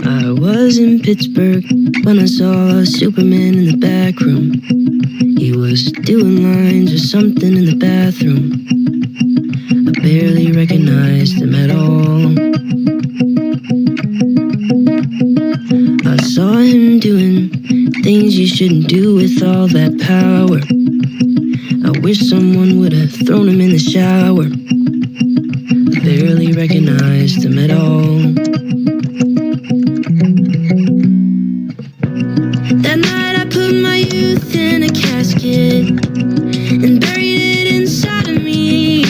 I was in Pittsburgh when I saw Superman in the back room. He was doing lines or something in the bathroom. I barely recognized him at all. I saw him doing things you shouldn't do with all that power. I wish someone would have thrown him in the shower. I barely recognized him at all. That night I put my youth in a casket and buried it inside of me.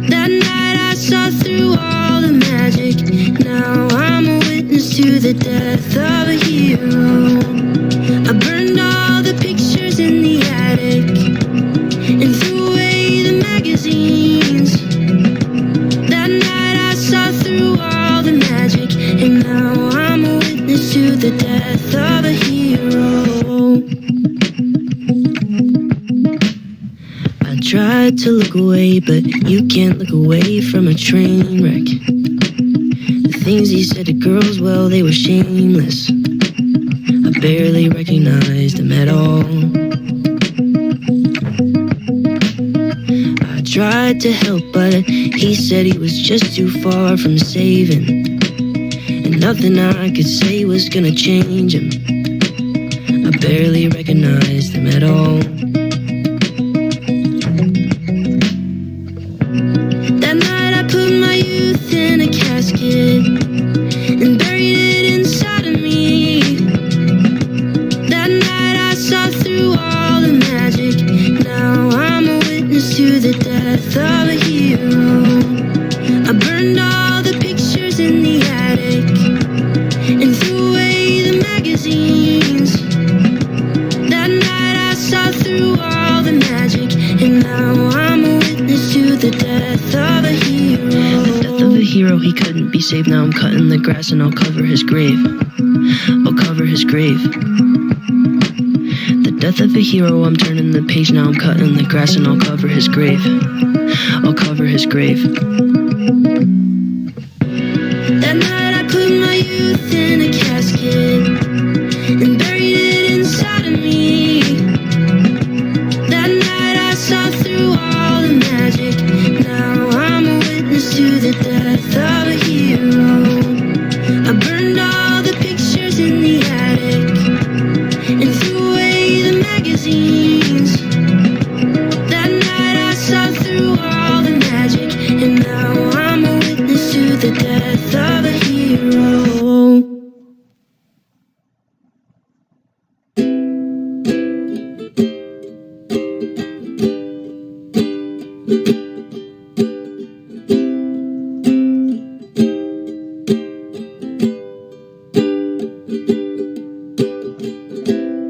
That night I saw through all the magic. Now I'm a witness to the death of a hero. I burned all the pictures in the attic and threw away the magazines. That night I saw through all the magic, and now I'm a witness to the death of a hero. I tried to look away, but you can't look away from a train wreck. The things he said to girls, well, they were shameless. I barely recognized him at all. I tried to help, but he said he was just too far from saving, and nothing I could say was gonna change him. I barely recognized him at all. That night I put my youth in a casket and buried it inside of me. That night I saw through all the magic. Now I'm a witness to the death of a hero. I burned all the pictures in the attic and threw away the magazines. That night I saw through all the magic, and now I'm a witness to the death of a hero. The death of a hero, he couldn't be saved. Now I'm cutting the grass and I'll cover his grave. I'll cover his grave. The death of a hero, I'm turning the page. Now I'm cutting the grass and I'll cover his grave. I'll cover his grave. That night I put my youth in a casket and buried it inside of me. That night I saw through all the magic. Now I'm a witness to the death of a hero. I burned all the pictures in the attic and threw away the magazines. That night I saw through all the magic, and now I'm a witness to the death of a hero.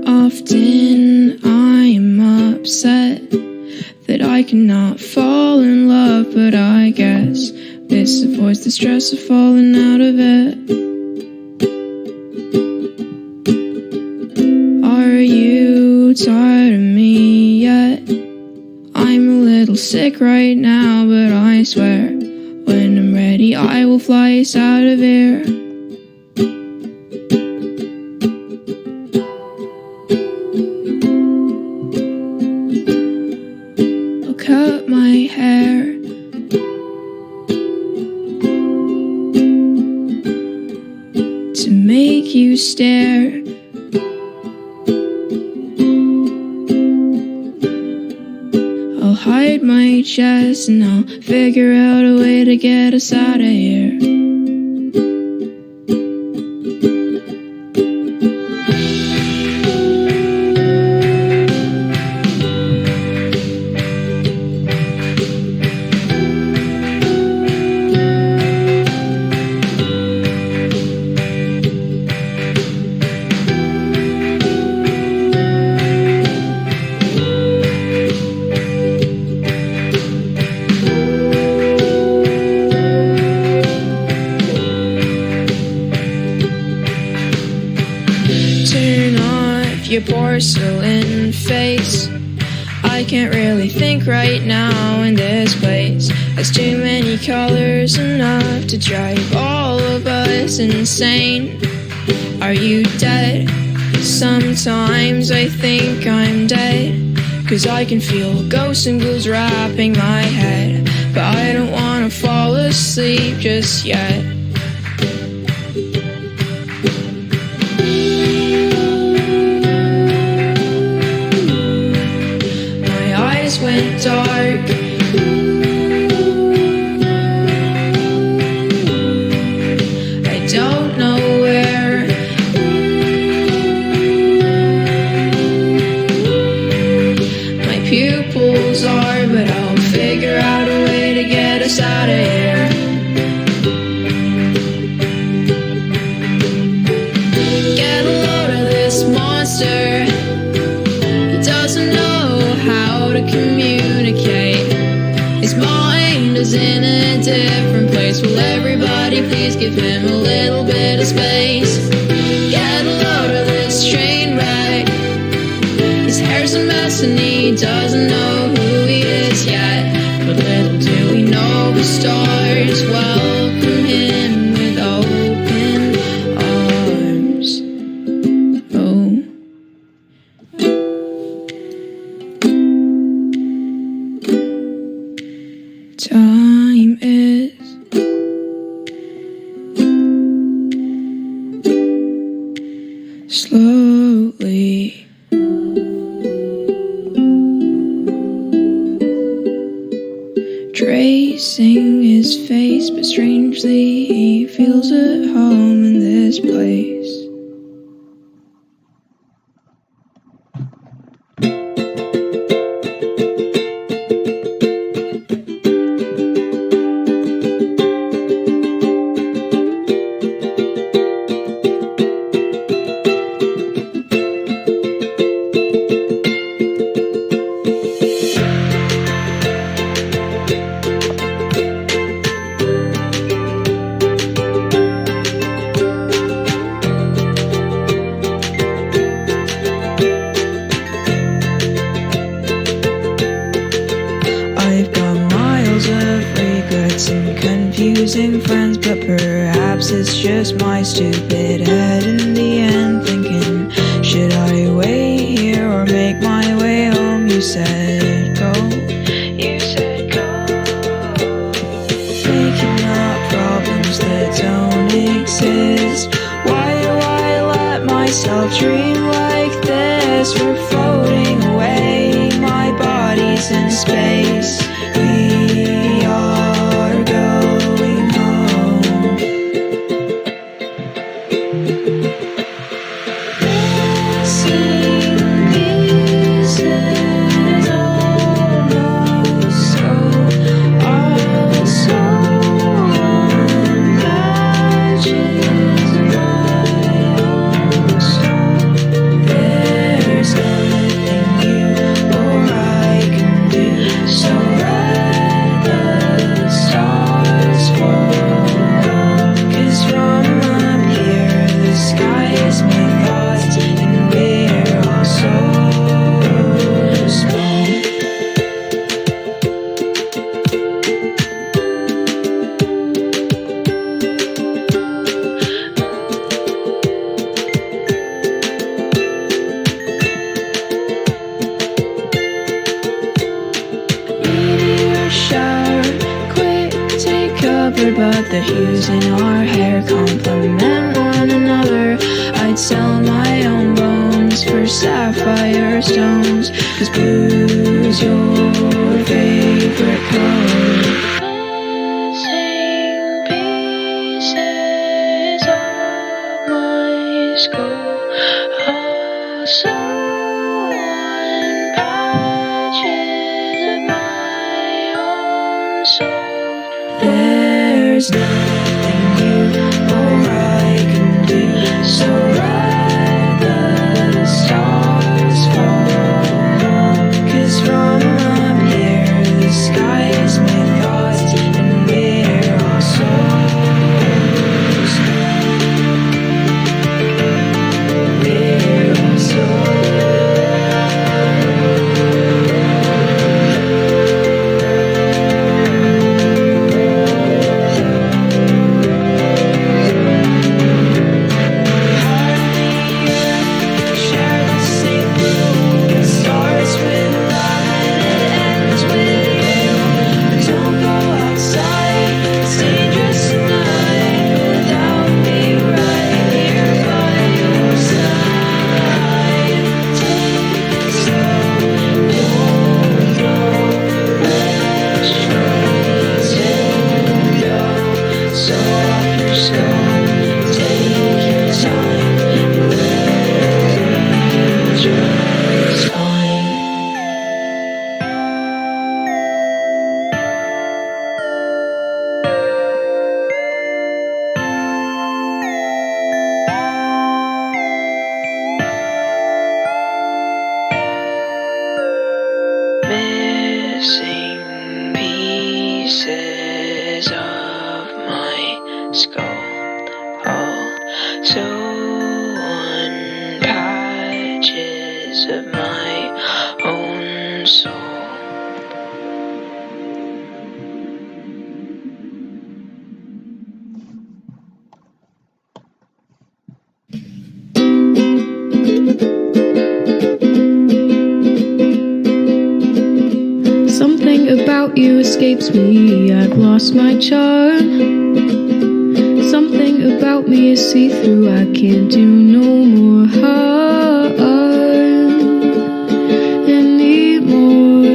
Often I'm upset that I cannot fall in love, but I guess this avoids the stress of falling out of it. Are you tired of me yet? I'm a little sick right now, but I swear when I'm ready I will fly us out of here. Cut my hair to make you stare. I'll hide my chest and I'll figure out a way to get us out of here. Turn off your porcelain face. I I can't really think right now in this place. There's too many colors, enough to drive all of us insane. Are you dead? Sometimes I think I'm dead, 'cause I can feel ghosts and ghouls wrapping my head. But I don't wanna fall asleep just yet. My eyes went dark. I don't know where. My pupils are, but I'll figure out a way to get us out of here. Get a load of this monster. He doesn't know how to communicate. His mind is in a different place. Will everybody please give him a little bit of space? Get a load of this train wreck. His hair's a mess and he doesn't know who he is yet. But little do we know the stars welcome him with open arms. Oh. Time is slowly tracing his face, but strangely he feels at home in this place. And confusing friends, but perhaps it's just my stupid head in the end thinking, should I wait here or make my way home? You said go, you said go, making up problems that don't exist. Why do I let myself dream like this? We're floating away, my body's in space. We are going home. Missing pieces almost so, also on patches of my own soul. There's nothing you or I can do, so let the stars fall. 'Cause from up here the sky is my thoughts, and we're all so small. Meteor shower, quick, take cover, but the hues in our hair complement one another. I'd sell my own bones for sapphire stones, 'cause blue's your favorite color. Missing pieces of my skull, also on patches of my own soul. There's nothing you or I can do, so let the stars fall. 'Cause from Something about you escapes me, I've lost my charm. Something about me is see-through, I can't do no more harm anymore.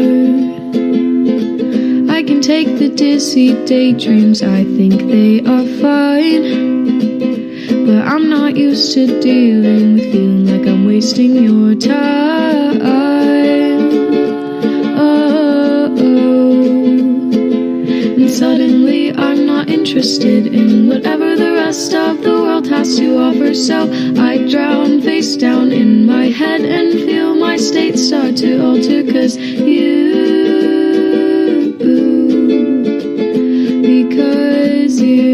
I can take the dizzy daydreams, I think they are fine. But I'm not used to dealing with feeling like I'm wasting your time. And suddenly I'm not interested in whatever the rest of the world has to offer. So I drown face down in my head and feel my state start to alter. 'Cause because you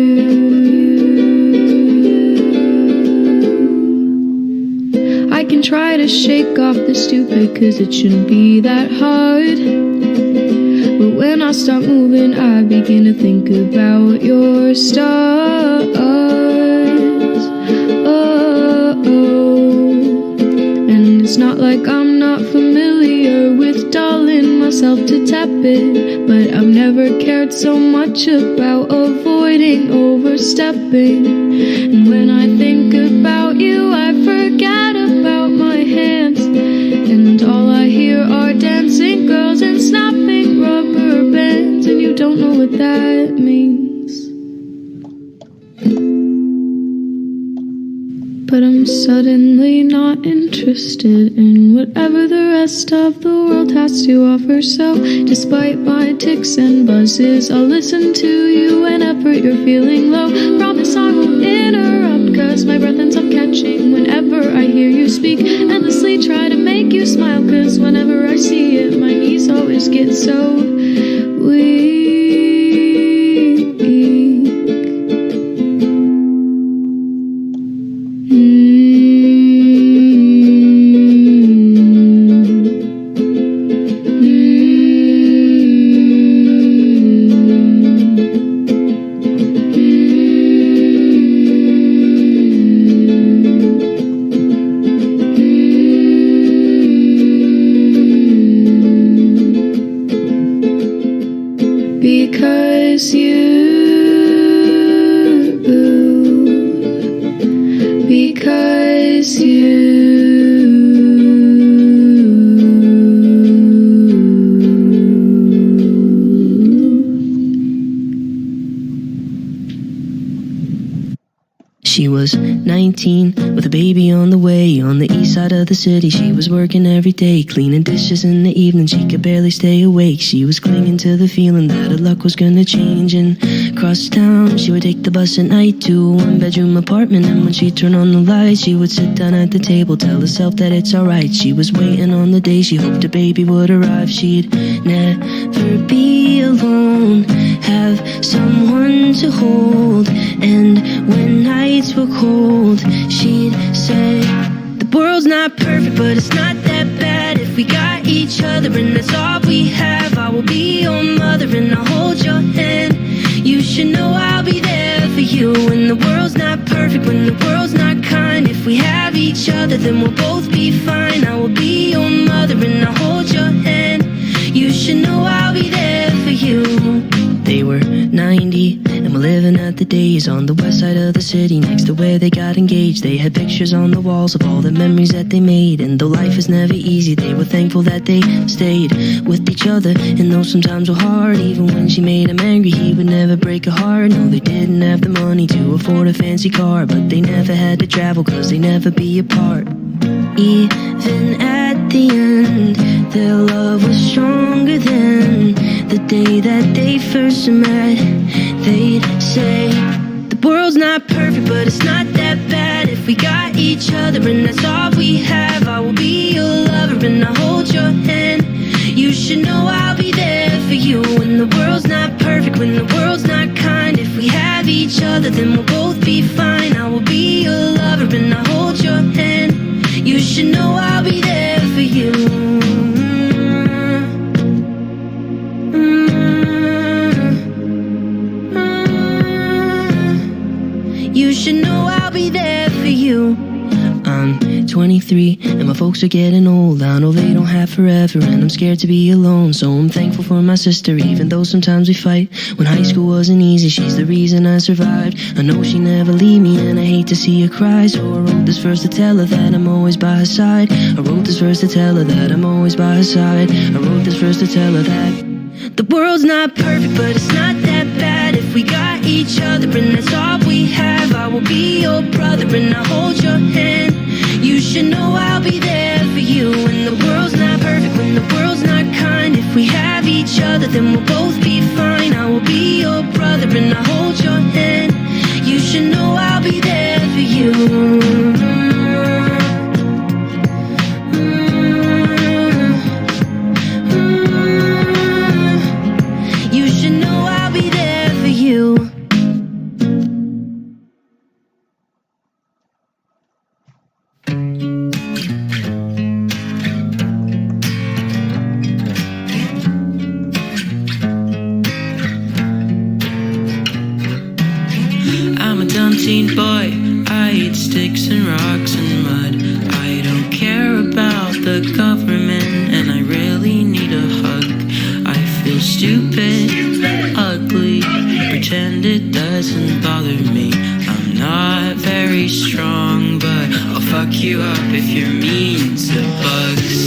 I can try to shake off the stupid, 'cause it shouldn't be that hard. But when I start moving, I begin to think about your stars. And it's not like I'm not familiar with dulling myself to tap it, but I've never cared so much about avoiding overstepping. And when I think about you, I forget about my hands, and all I hear are dancing girls and snapping rubber bands, and you don't know what that means. But I'm suddenly not interested in whatever the rest of the world has to offer. So despite my tics and buzzes, I'll listen to you whenever you're feeling low. Promise I won't interrupt, 'cause my breath ends up catching whenever I hear you speak. Endlessly try to make you smile, 'cause whenever I see it, my knees always get so weak. Because She was 19 with a baby on the way. On the east side of the city, she was working every day, cleaning dishes in the evening, she could barely stay awake. She was clinging to the feeling that her luck was gonna change. And across town, she would take the bus at night to a one-bedroom apartment. And when she'd turn on the lights, she would sit down at the table, tell herself that it's alright. She was waiting on the day she hoped her baby would arrive. She'd never be alone, have someone to hold. And when nights were cold, she'd say, the world's not perfect, but it's not that bad if we got each other, and that's all we have. I will be your mother and I'll hold your hand. You should know I'll be there for you when the world's not perfect, when the world's not kind. If we have each other, then we'll both be fine. I will be your mother and I'll hold your hand. You should know I'll be there for you. They were 90 and were living at the days on the west side of the city, next to where they got engaged. They had pictures on the walls of all the memories that they made. And though life is never easy, they were thankful that they stayed with each other. And though sometimes were hard, even when she made him angry, he would never break her heart. No, they didn't have the money to afford a fancy car, but they never had to travel, 'cause they never be apart. Even at the end, their love was stronger than the day that they first met. They'd say, the world's not perfect, but it's not that bad if we got each other, and that's all we have. I will be your lover and I'll hold your hand. You should know I'll be there for you when the world's not perfect, when the world's not kind. If we have each other, then we'll both be fine. I will be your lover and I'll hold your hand. You should know I'll be there for you. You should know I'll be there for you. I'm 23 and my folks are getting old. I know they don't have forever, and I'm scared to be alone. So I'm thankful for my sister, even though sometimes we fight. When high school wasn't easy, she's the reason I survived. I know she never leave me, and I hate to see her cry. So I wrote this verse to tell her that I'm always by her side. I wrote this verse to tell her that I'm always by her side. I wrote this verse to tell her that the world's not perfect, but it's not that bad. If we got each other and that's all we have, I will be your brother and I'll hold your hand. You should know I'll be there for you. When the world's not perfect, when the world's not kind, if we have each other, then we'll both be fine. I will be your brother and I'll hold your hand. You should know I'll be there for you. Teen boy, I eat sticks and rocks and mud. I don't care about the government, and I really need a hug. I feel stupid, ugly, pretend it doesn't bother me. I'm not very strong, but I'll fuck you up if you're mean to bugs.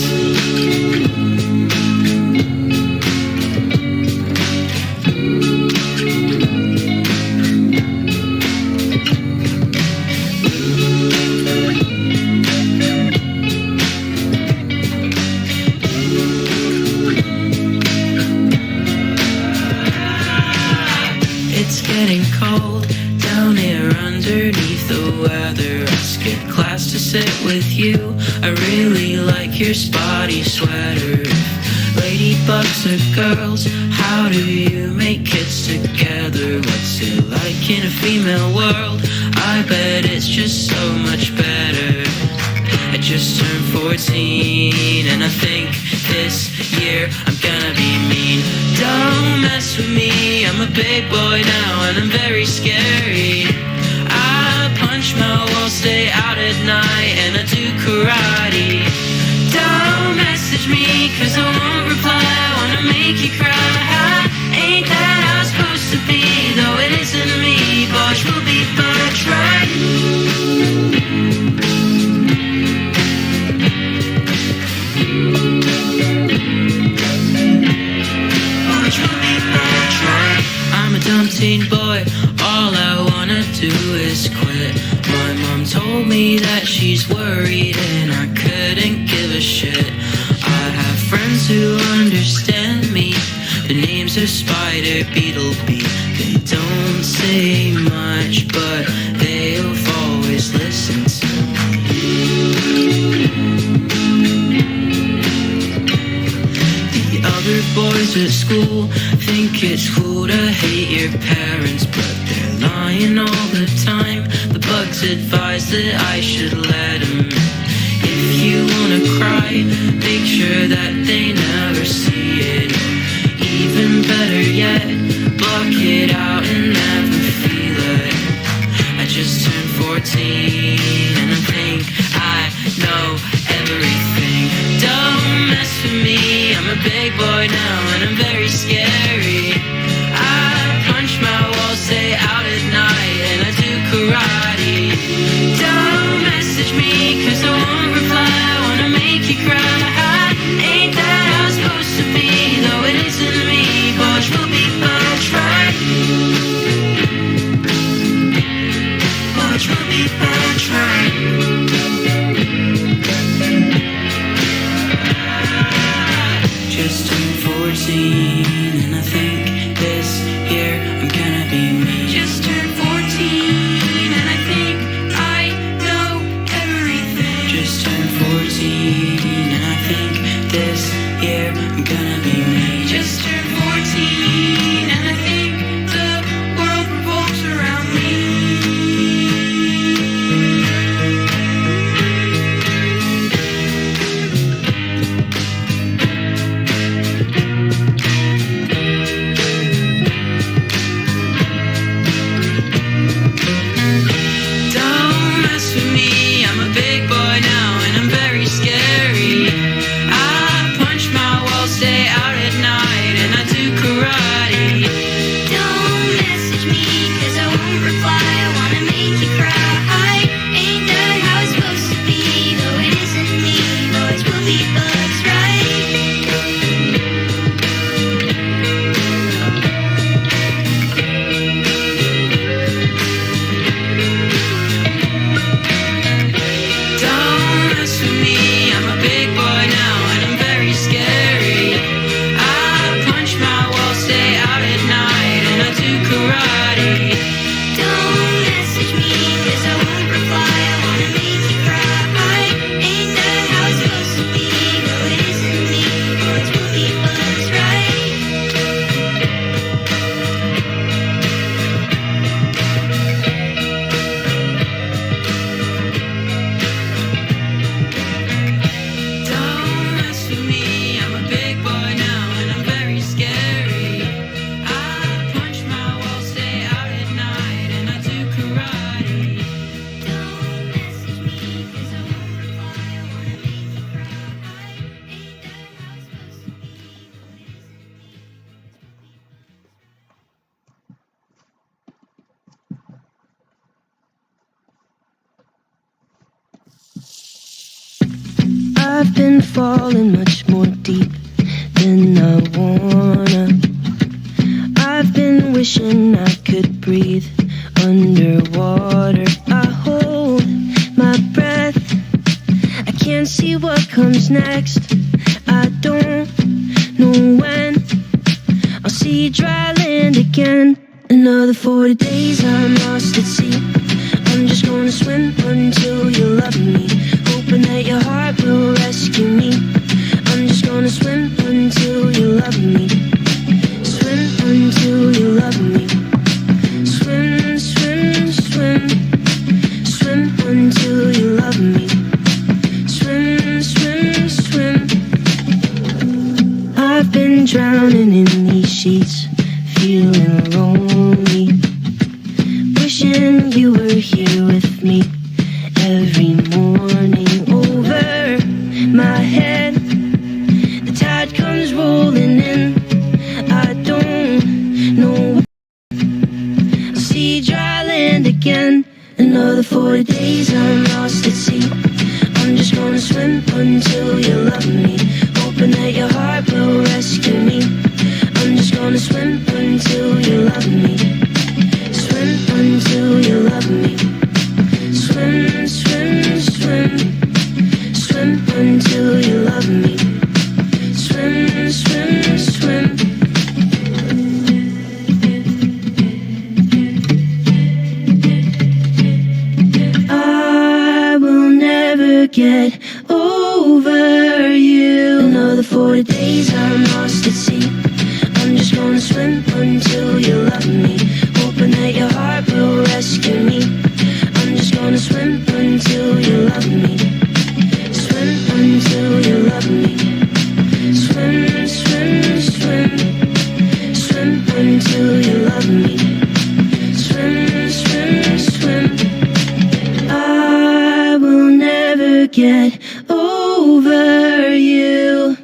Getting cold down here underneath the weather. I skipped class to sit with you. I really like your spotty sweater. Ladybugs are girls, how do you make kids together? What's it like in a female world? I bet it's just so much better. I just turned 14 and I think this year I'm gonna be mean. Don't mess with me, I'm a big boy now and I'm very scary. I punch my walls, stay out at night and I do karate. Don't message me cause I won't reply, I wanna make you cry. Ain't that how it's supposed to be, though it isn't me. Boys will be much right. I'm a dumb teen boy, all I wanna do is quit. My mom told me that she's worried and I couldn't give a shit. I have friends who understand me, the names are Spider, Beetle, Bee. They don't say much, but they've always listened to me. The other boys at school think it's cool to hate your parents, but they're lying all the time. The bugs advise that I should let them. If you wanna cry, make sure that they never see it. Even better yet, block it out and never feel it. I just turned 14 and I think I know everything. Don't mess with me, I'm a big boy now and I'm very scary. I punch my walls, stay out at night and I do karate. Don't message me cause I won't reply, I wanna make you cry. Ain't that how it's supposed to be, though it isn't me. Boys will be much right. Boys will be much right. Just turned 14 and I think this year I'm gonna be me. Just turned 14 and I think I know everything. Just turned 14 and I think this year I'm gonna be me. Just turned 14 and I think the world revolves around me. I've been falling much more deep than I wanna. I've been wishing I could breathe underwater. I hold my breath, I can't see what comes next. I don't know when I'll see dry land again. Another 40 days I'm lost at sea. I'm just gonna swim until you love me, hoping that your heart will rescue me. I'm just gonna swim until you love me, swim until you love me. Swim, swim, swim, swim until you love me. Swim, swim, swim. I've been drowning in these sheets, feeling lonely, wishing you were here with me every morning. Over my head, the tide comes rolling in. I don't know, I'll see dry land again. Another 40 days I'm lost at sea. I'm just gonna swim until you love me, hoping that your heart will rescue me. I'm just gonna swim until you love me, swim until you love me. Swim, swim, swim, swim until you love me. Swim, swim, swim. I will never get over you. Another 40 days I'm lost at sea. I'm just gonna swim until you love me, hoping that your heart will rescue me. I'm just gonna swim until you love me, swim until you love me. Swim, swim, swim, swim until you love me. Swim, swim, swim. I will never get over you.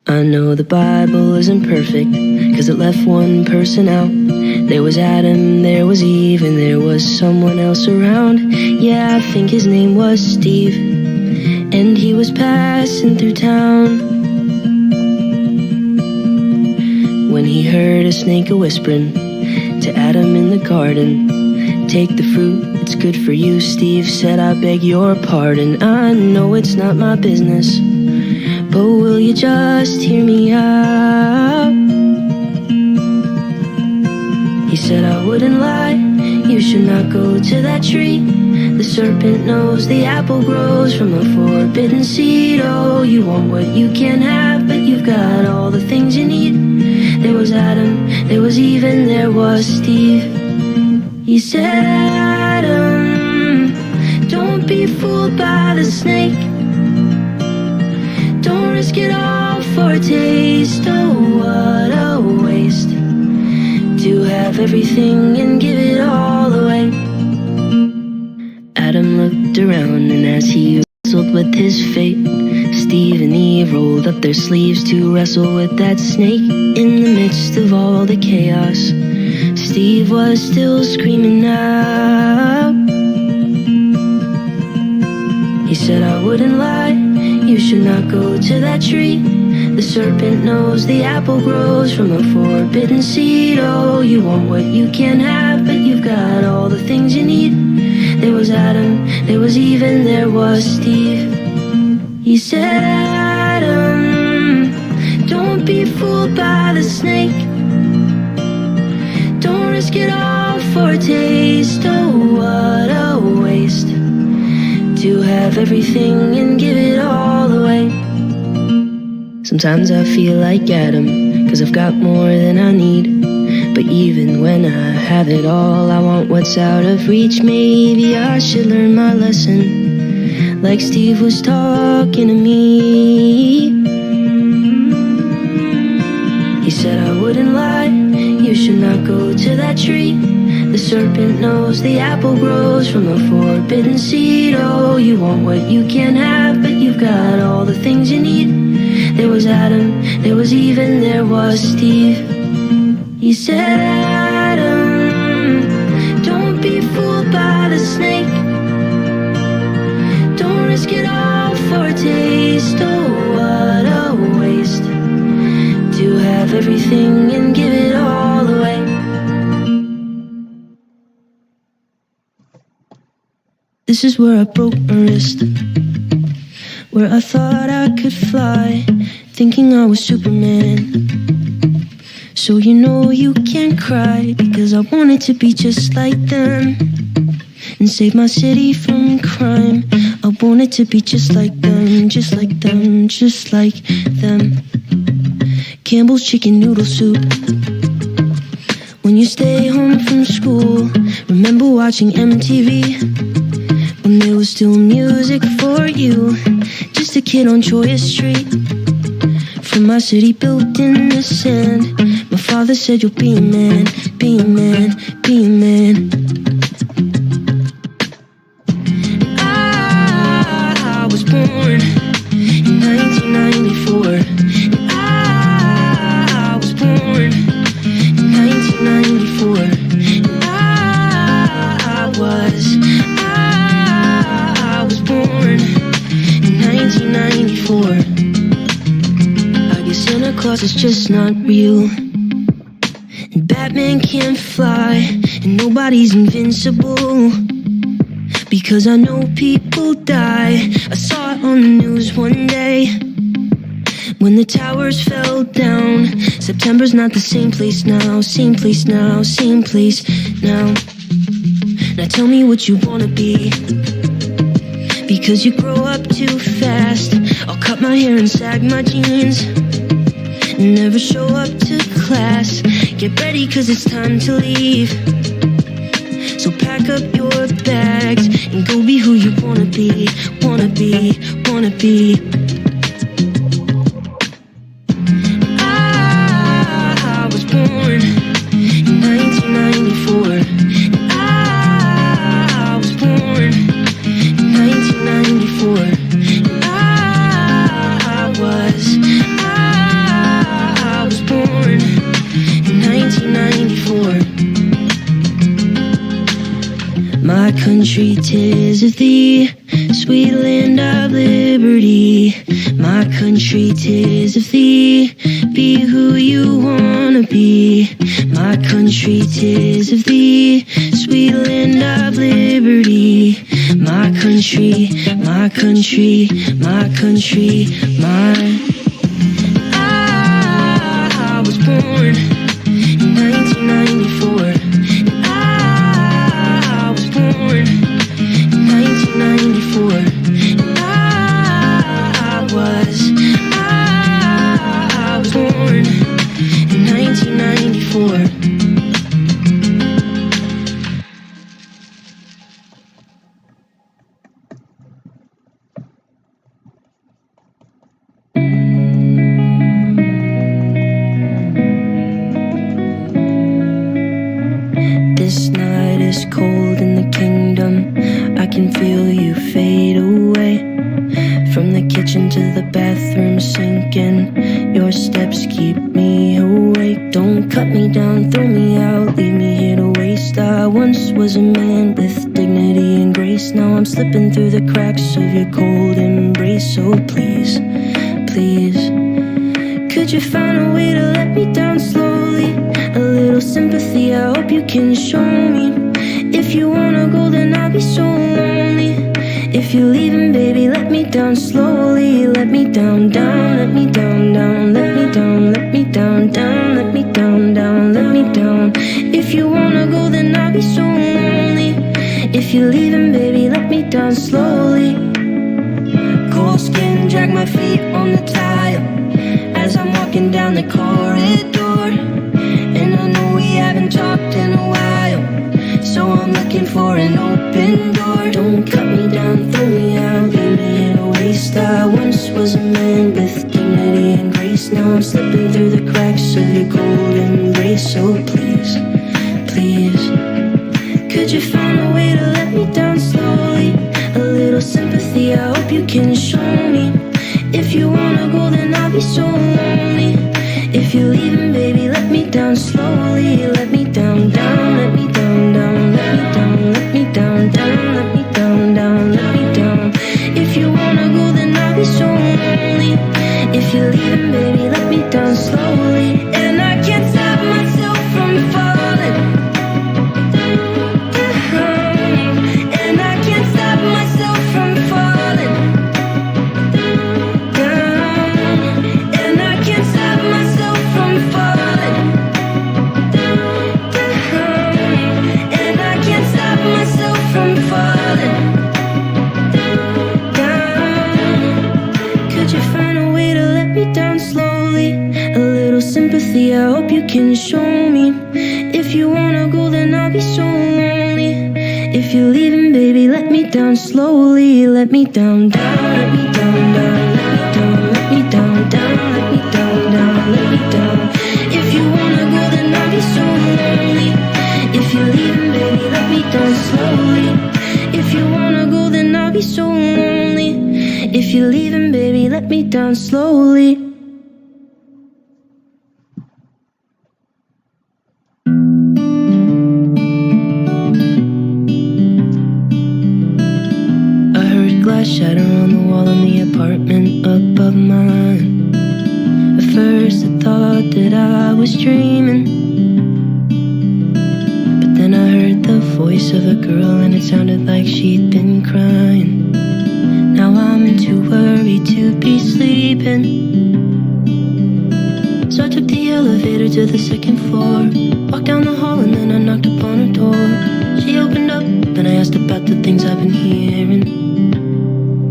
I know the Bible isn't perfect, 'cause it left one person out. There was Adam, there was Eve, and there was someone else around. Yeah, I think his name was Steve, and he was passing through town when he heard a snake a-whispering to Adam in the garden. Take the fruit, it's good for you. Steve said, I beg your pardon. I know it's not my business, but will you just hear me out? He said, I wouldn't lie, you should not go to that tree. The serpent knows the apple grows from a forbidden seed. Oh, you want what you can't have, but you've got all the things you need. There was Adam, there was Eve, and there was Steve. He said, Adam, don't be fooled by the snake. Don't risk it all for a taste. Oh, what a waste to have everything and give it all away. Adam looked around, and as he wrestled with his fate, Steve and Eve rolled up their sleeves to wrestle with that snake. In the midst of all the chaos, Steve was still screaming out. He said, I wouldn't lie, you should not go to that tree. The serpent knows the apple grows from a forbidden seed. Oh, you want what you can't have, but you've got all the things you need. There was Adam, there was Eve, and there was Steve. He said, Adam, don't be fooled by the snake. Don't risk it all for a taste. Oh, what a waste to have everything and give it all away. Sometimes I feel like Adam, 'cause I've got more than I need. But even when I have it all, I want what's out of reach. Maybe I should learn my lesson, like Steve was talking to me. He said, I wouldn't lie, you should not go to that tree. The serpent knows the apple grows from a forbidden seed. Oh, you want what you can't have, but you've got all the things you need. There was Adam, there was Eve, and there was Steve. He said, Adam, don't be fooled by snake. Don't risk it all for a taste. Oh, what a waste to have everything and give it all away. This is where I broke my wrist, where I thought I could fly, thinking I was Superman. So you know you can't cry, because I wanted to be just like them and save my city from crime. I wanted to be just like them, just like them, just like them. Campbell's chicken noodle soup. When you stay home from school, remember watching MTV when there was still music for you. Just a kid on Choya Street, from my city built in the sand. My father said you'll be a man, be a man, be a man. I was born in 1994. I was born in 1994. I was born in 1994. I guess Santa Claus is just not real, and Batman can't fly, and nobody's invincible, because I know people die. I saw it on the news one day when the towers fell down. September's not the same place now, same place now, same place now. Now tell me what you wanna be, because you grow up too fast. I'll cut my hair and sag my jeans, never show up to class. Get ready, cause it's time to leave. So pack up your bags and go be who you wanna be, wanna be, wanna be. I was born in 1994. I was born in 1994. I was born in 1994. My country, 'tis of thee, sweet land of liberty. My country, 'tis of thee, be who you wanna be. My country, tis of thee, sweet land of liberty. My country, my country, my country, my. I was born in 1994. I was born in 1994. I was born in 1994. This night is cold in the kingdom. I can feel you fade away. From the kitchen to the bathroom sinking, your steps keep me awake. Don't cut me down, throw me out, leave me here to waste. I once was a man with dignity and grace. Now I'm slipping through the cracks of your cold embrace. So please, please, could you find a way to let me down slowly? A little sympathy, I hope you can show me. If you wanna go, then I'll be so lonely. If you're leaving, baby, let me down slowly. Let me down, down, let me down, down, let me down, let me down, down, let me down, down, let me down. If you wanna go, then I'll be so lonely. If you're leaving, baby, let me down slowly. Cold skin, drag my feet on the tile as I'm walking down the corridor. And I know we haven't talked in a while, so I'm looking for an open door. Don't cut me down, throw me out, leave me in a waste. I once was a man with dignity and grace. Now I'm slipping through the cracks of your cold embrace. So please, please, could you find a way to let me down slowly? A little sympathy, I hope you can show me. If you wanna go, then I'll be so lonely. If you're leaving, baby, let me down slowly. Let me down, down, let me down, down, let me down, let me down, down. sympathy, I hope you can show me. If you wanna go, then I'll be so lonely. If you're leaving, baby, let me down slowly. Let me down, down, let me down, down, let me down, down, let me down, down, let me down. If you wanna go, then I'll be so lonely. If you're leaving, baby, let me down slowly. If you wanna go, then I'll be so lonely. If you're leaving, baby, let me down slowly. I heard glass shatter on the wall in the apartment above mine. At first I thought that I was dreaming, but then I heard the voice of a girl and it sounded like she'd been crying. Now I'm too worried to be sleeping, so I took the elevator to the second floor, walked down the hall and then I knocked upon her door. She opened up and I asked about the things I've been hearing.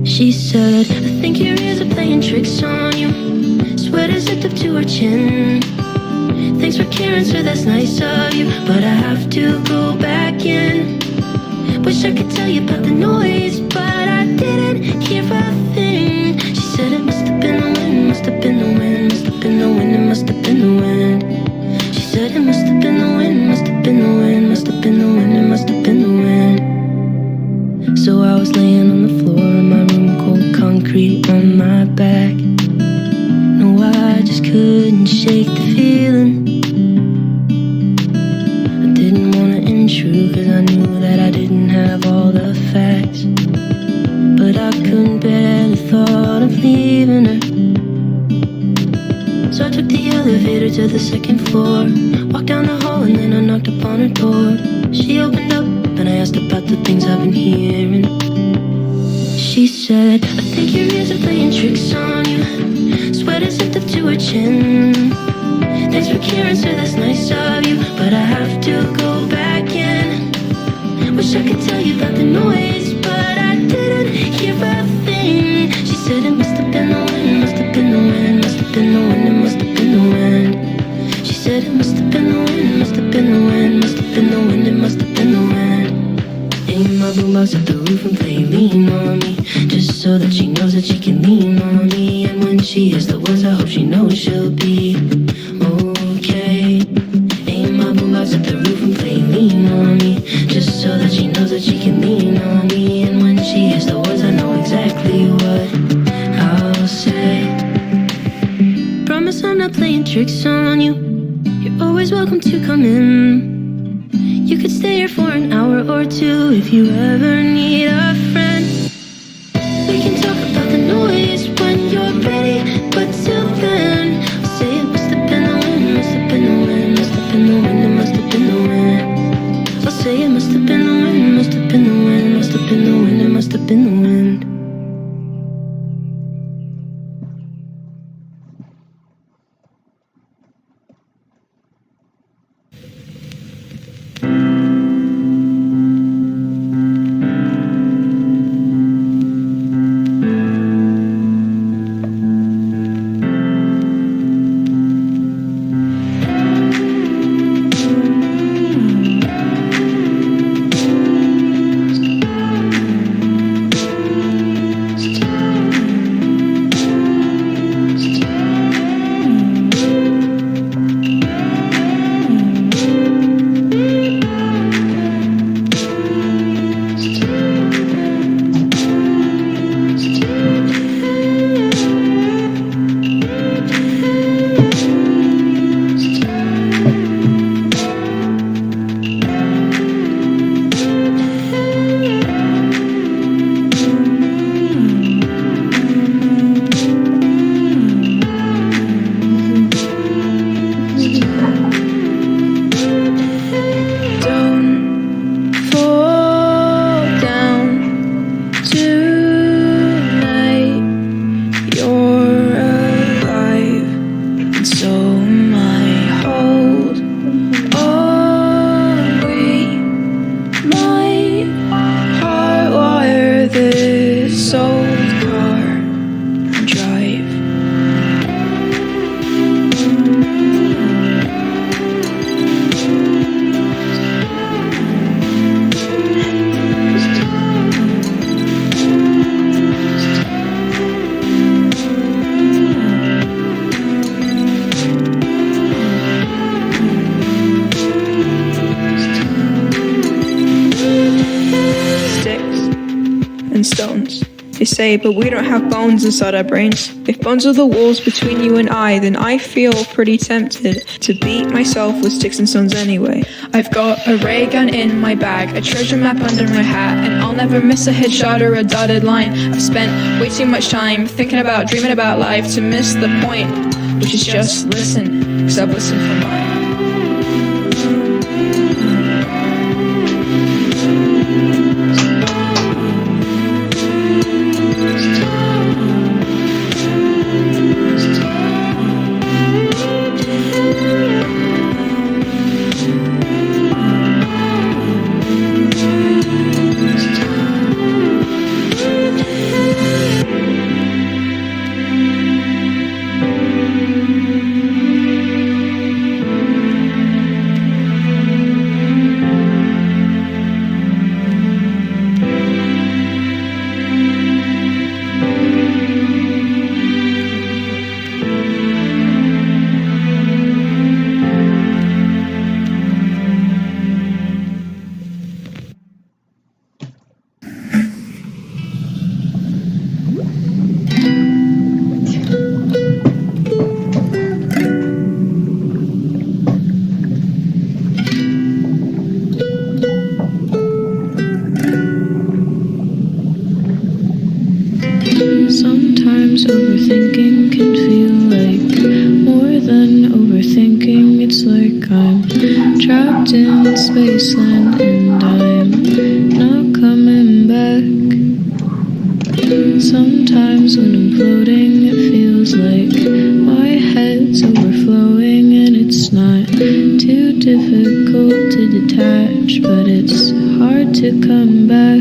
She said, I think your ears are playing tricks on you. Sweater zipped up to her chin. Thanks for caring, sir, that's nice of you, but I have to go back in. Wish I could tell you about the noise, but I didn't hear a thing. She said it must have been the wind, must have been the wind, must have been the wind, it must have been the wind. She said it must have been the wind, must have been the wind, must have been the wind, it must have been the wind. So I was laying on the floor in my room, cold concrete on my back. No, I just couldn't shake the feeling. I didn't wanna intrude cause I knew that I didn't have all the facts, but I couldn't bear the thought of leaving her. So I took the elevator to the second floor, walked down the hall and then I knocked upon her door. She opened up and I asked about the things I've been hearing. She said, I think your ears are playing tricks on you. Sweater zipped up to her chin. Thanks for caring, sir, that's nice of you, but I have to go back in. Wish I could tell you about the noise, but I didn't hear a thing. She said it must have been the wind, must have been the wind, must have been the wind, it must have been the wind. She said it must have been the wind, must have been the wind, must have been the wind, it must have been the wind. Aim my boombox at the roof and play lean on me, just so that she knows that she can lean on me. And when she hears the words, I hope she knows she'll be okay. Aim my boombox at the roof and play lean on me, just so that she knows that she can lean on me. And when she hears the words, I know exactly what I'll say. Promise I'm not playing tricks on you. You're always welcome to come in. You could stay here for an hour or two if you ever need a friend. We can talk about the noise when you're ready, but till then, I'll say it must have been the wind, must have been the wind, must have been the wind, it must have been the wind. I'll say it must have been the wind, must have been the wind, must have been the wind, it must have been the wind. say, but we don't have bones inside our brains. If bones are the walls between you and I, then I feel pretty tempted to beat myself with sticks and stones anyway. I've got a ray gun in my bag, a treasure map under my hat, and I'll never miss a headshot or a dotted line. I've spent way too much time thinking about, dreaming about life to miss the point, which is just listen, cause I've listened for mine. Sometimes overthinking can feel like more than overthinking. It's like I'm trapped in spaceland and I'm not coming back. Sometimes when I'm floating it feels like my head's overflowing, and it's not too difficult to detach, but it's hard to come back.